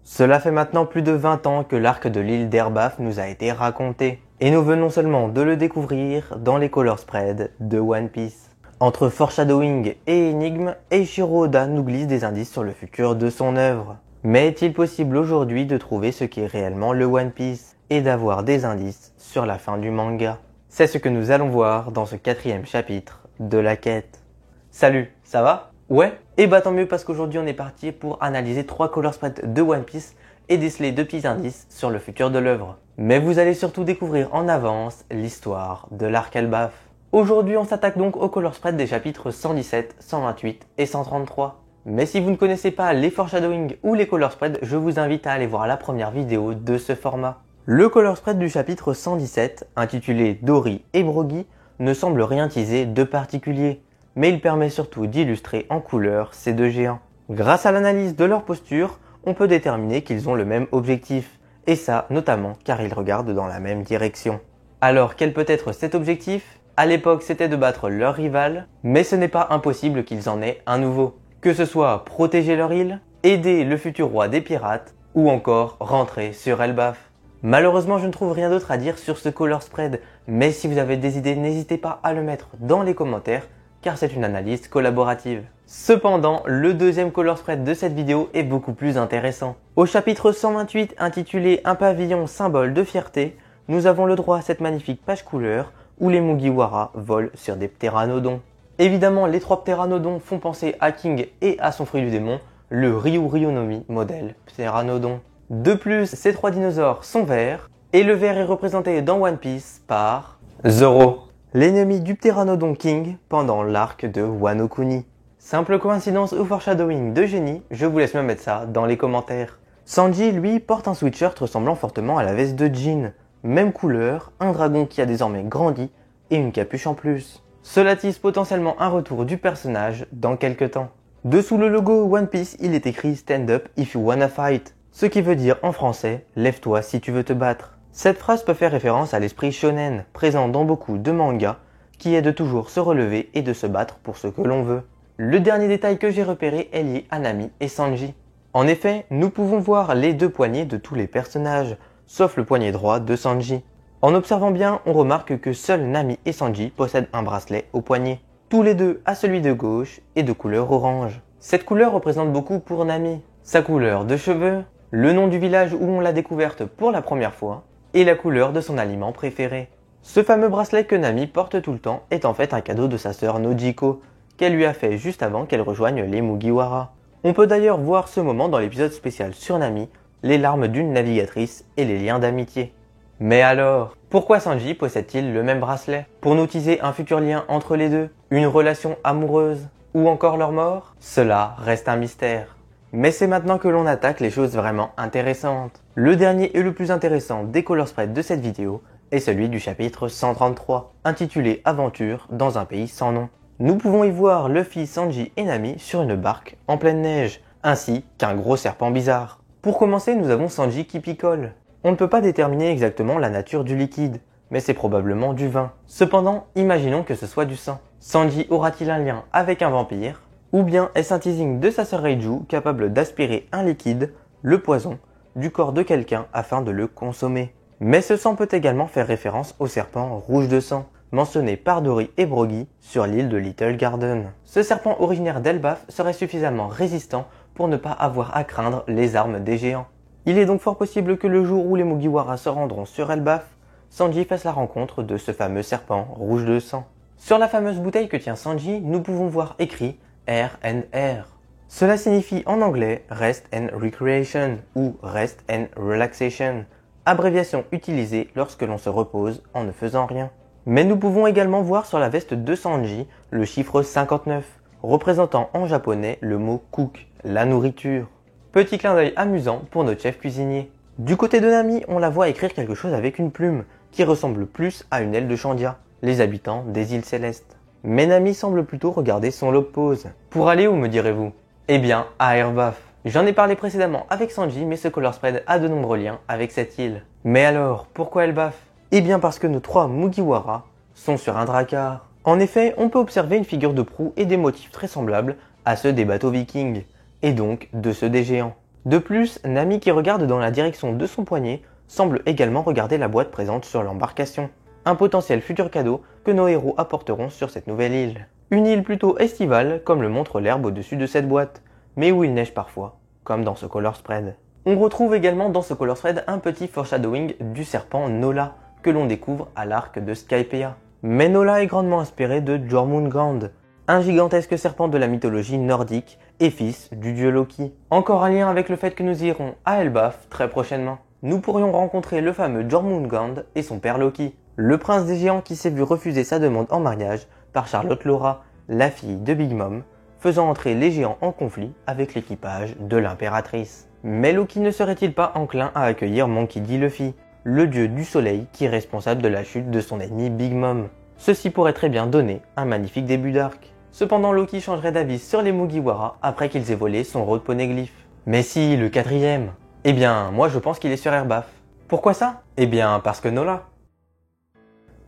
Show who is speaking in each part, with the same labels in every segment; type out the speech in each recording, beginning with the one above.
Speaker 1: Cela fait maintenant plus de 20 ans que l'arc de l'île d'Erbaf nous a été raconté, et nous venons seulement de le découvrir dans les color spreads de One Piece. Entre foreshadowing et énigmes, Eiichiro Oda nous glisse des indices sur le futur de son œuvre. Mais est-il possible aujourd'hui de trouver ce qu'est réellement le One Piece et d'avoir des indices sur la fin du manga? C'est ce que nous allons voir dans ce 4e chapitre de la quête. Salut, ça va? Ouais? Et bah tant mieux parce qu'aujourd'hui on est parti pour analyser 3 color spreads de One Piece et déceler 2 petits indices sur le futur de l'œuvre. Mais vous allez surtout découvrir en avance l'histoire de l'arc Elbaf. Aujourd'hui on s'attaque donc au color spread des chapitres 117, 128 et 133. Mais si vous ne connaissez pas les foreshadowing ou les color spreads, je vous invite à aller voir la première vidéo de ce format. Le color spread du chapitre 117, intitulé Dory et Brogy, ne semble rien teaser de particulier, mais il permet surtout d'illustrer en couleur ces deux géants. Grâce à l'analyse de leur posture, on peut déterminer qu'ils ont le même objectif, et ça notamment car ils regardent dans la même direction. Alors quel peut être cet objectif? À l'époque c'était de battre leur rival, mais ce n'est pas impossible qu'ils en aient un nouveau. Que ce soit protéger leur île, aider le futur roi des pirates, ou encore rentrer sur Elbaf. Malheureusement je ne trouve rien d'autre à dire sur ce color spread, mais si vous avez des idées n'hésitez pas à le mettre dans les commentaires, car c'est une analyse collaborative. Cependant, le deuxième color spread de cette vidéo est beaucoup plus intéressant. Au chapitre 128 intitulé Un pavillon symbole de fierté, nous avons le droit à cette magnifique page couleur où les Mugiwara volent sur des ptéranodons. Évidemment, les 3 ptéranodons font penser à King et à son fruit du démon, le Ryūryūnomi modèle ptéranodon. De plus, ces 3 dinosaures sont verts, et le vert est représenté dans One Piece par Zoro, l'ennemi du ptéranodon King pendant l'arc de Wano Kuni. Simple coïncidence ou foreshadowing de génie, je vous laisse me mettre ça dans les commentaires. Sanji, lui, porte un sweatshirt ressemblant fortement à la veste de Jin. Même couleur, un dragon qui a désormais grandi et une capuche en plus. Cela tease potentiellement un retour du personnage dans quelques temps. Dessous le logo One Piece, il est écrit Stand up if you wanna fight, ce qui veut dire en français lève-toi si tu veux te battre. Cette phrase peut faire référence à l'esprit shonen, présent dans beaucoup de mangas, qui est de toujours se relever et de se battre pour ce que l'on veut. Le dernier détail que j'ai repéré est lié à Nami et Sanji. En effet, nous pouvons voir les 2 poignets de tous les personnages, sauf le poignet droit de Sanji. En observant bien, on remarque que seuls Nami et Sanji possèdent un bracelet au poignet. Tous les deux à celui de gauche et de couleur orange. Cette couleur représente beaucoup pour Nami. Sa couleur de cheveux, le nom du village où on l'a découverte pour la première fois, et la couleur de son aliment préféré. Ce fameux bracelet que Nami porte tout le temps est en fait un cadeau de sa sœur Nojiko, qu'elle lui a fait juste avant qu'elle rejoigne les Mugiwara. On peut d'ailleurs voir ce moment dans l'épisode spécial sur Nami, les larmes d'une navigatrice et les liens d'amitié. Mais alors, pourquoi Sanji possède-t-il le même bracelet? Pour nous teaser un futur lien entre les deux, une relation amoureuse, ou encore leur mort? Cela reste un mystère. Mais c'est maintenant que l'on attaque les choses vraiment intéressantes. Le dernier et le plus intéressant des color spreads de cette vidéo est celui du chapitre 133, intitulé Aventure dans un pays sans nom. Nous pouvons y voir Luffy, Sanji et Nami sur une barque en pleine neige, ainsi qu'un gros serpent bizarre. Pour commencer, nous avons Sanji qui picole. On ne peut pas déterminer exactement la nature du liquide, mais c'est probablement du vin. Cependant, imaginons que ce soit du sang. Sanji aura-t-il un lien avec un vampire? Ou bien est-ce un teasing de sa sœur Reiju capable d'aspirer un liquide, le poison, du corps de quelqu'un afin de le consommer? Mais ce sang peut également faire référence au serpent rouge de sang, mentionné par Dory et Brogy sur l'île de Little Garden. Ce serpent originaire d'Elbaf serait suffisamment résistant pour ne pas avoir à craindre les armes des géants. Il est donc fort possible que le jour où les Mugiwara se rendront sur Elbaf, Sanji fasse la rencontre de ce fameux serpent rouge de sang. Sur la fameuse bouteille que tient Sanji, nous pouvons voir écrit R&R. Cela signifie en anglais Rest and Recreation ou Rest and Relaxation, abréviation utilisée lorsque l'on se repose en ne faisant rien. Mais nous pouvons également voir sur la veste de Sanji le chiffre 59, représentant en japonais le mot cook, la nourriture. Petit clin d'œil amusant pour notre chef cuisinier. Du côté de Nami, on la voit écrire quelque chose avec une plume, qui ressemble plus à une aile de Chandia, les habitants des îles célestes. Mais Nami semble plutôt regarder son log pose. Pour aller où me direz-vous? Eh bien, à Elbaf. J'en ai parlé précédemment avec Sanji, mais ce color spread a de nombreux liens avec cette île. Mais alors, pourquoi Elbaf? Eh bien parce que nos 3 Mugiwara sont sur un drakkar. En effet, on peut observer une figure de proue et des motifs très semblables à ceux des bateaux vikings, et donc de ceux des géants. De plus, Nami qui regarde dans la direction de son poignet semble également regarder la boîte présente sur l'embarcation. Un potentiel futur cadeau que nos héros apporteront sur cette nouvelle île. Une île plutôt estivale comme le montre l'herbe au-dessus de cette boîte, mais où il neige parfois, comme dans ce color spread. On retrouve également dans ce color spread un petit foreshadowing du serpent Nola que l'on découvre à l'arc de Skypiea. Mais Nola est grandement inspiré de Jormungand, un gigantesque serpent de la mythologie nordique et fils du dieu Loki. Encore un lien avec le fait que nous irons à Elbaf très prochainement. Nous pourrions rencontrer le fameux Jormungand et son père Loki, le prince des géants qui s'est vu refuser sa demande en mariage par Charlotte Laura, la fille de Big Mom, faisant entrer les géants en conflit avec l'équipage de l'impératrice. Mais Loki ne serait-il pas enclin à accueillir Monkey D. Luffy, le dieu du soleil qui est responsable de la chute de son ennemi Big Mom? Ceci pourrait très bien donner un magnifique début d'arc. Cependant, Loki changerait d'avis sur les Mugiwara après qu'ils aient volé son Road Poneglyph. Mais si, le quatrième? Eh bien, moi je pense qu'il est sur Elbaf. Pourquoi ça? Eh bien, parce que Nola.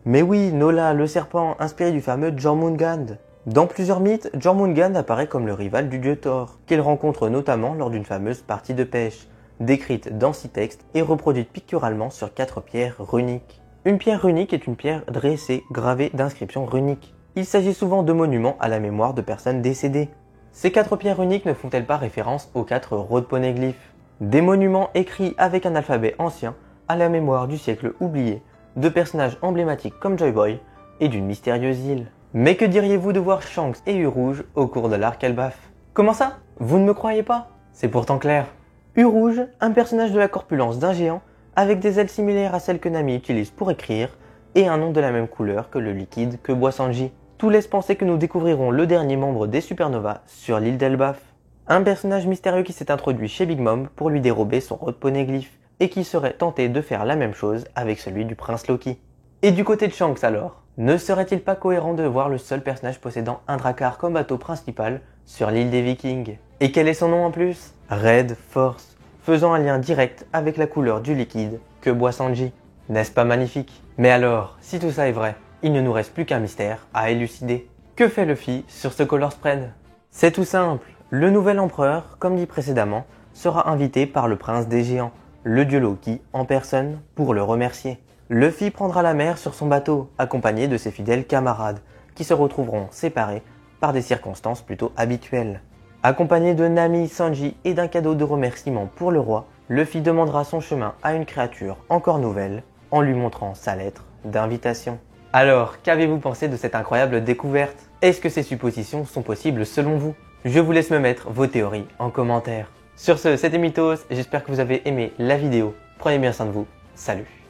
Speaker 1: Mais oui, Nola, le serpent, inspiré du fameux Jormungand. Dans plusieurs mythes, Jormungand apparaît comme le rival du dieu Thor, qu'il rencontre notamment lors d'une fameuse partie de pêche, décrite dans 6 textes et reproduite picturalement sur 4 pierres runiques. Une pierre runique est une pierre dressée, gravée d'inscriptions runiques. Il s'agit souvent de monuments à la mémoire de personnes décédées. Ces 4 pierres runiques ne font-elles pas référence aux 4 Road Poneglyphs? Des monuments écrits avec un alphabet ancien à la mémoire du siècle oublié, de personnages emblématiques comme Joy Boy et d'une mystérieuse île. Mais que diriez-vous de voir Shanks et U-Rouge au cours de l'arc Elbaf? Comment ça? Vous ne me croyez pas? C'est pourtant clair. U-Rouge, un personnage de la corpulence d'un géant, avec des ailes similaires à celles que Nami utilise pour écrire, et un nom de la même couleur que le liquide que boit Sanji. Tout laisse penser que nous découvrirons le dernier membre des Supernovas sur l'île d'Elbaf. Un personnage mystérieux qui s'est introduit chez Big Mom pour lui dérober son Road Poneglyph, et qui serait tenté de faire la même chose avec celui du prince Loki. Et du côté de Shanks alors, ne serait-il pas cohérent de voir le seul personnage possédant un Drakkar comme bateau principal sur l'île des Vikings? Et quel est son nom en plus? Red Force, faisant un lien direct avec la couleur du liquide que boit Sanji. N'est-ce pas magnifique? Mais alors, si tout ça est vrai, il ne nous reste plus qu'un mystère à élucider. Que fait Luffy sur ce color spread? C'est tout simple, le nouvel empereur, comme dit précédemment, sera invité par le prince des géants, le dieu Loki en personne, pour le remercier. Luffy prendra la mer sur son bateau, accompagné de ses fidèles camarades, qui se retrouveront séparés par des circonstances plutôt habituelles. Accompagné de Nami, Sanji et d'un cadeau de remerciement pour le roi, Luffy demandera son chemin à une créature encore nouvelle, en lui montrant sa lettre d'invitation. Alors, qu'avez-vous pensé de cette incroyable découverte? Est-ce que ces suppositions sont possibles selon vous? Je vous laisse me mettre vos théories en commentaire. Sur ce, c'était Mythos, j'espère que vous avez aimé la vidéo. Prenez bien soin de vous, salut!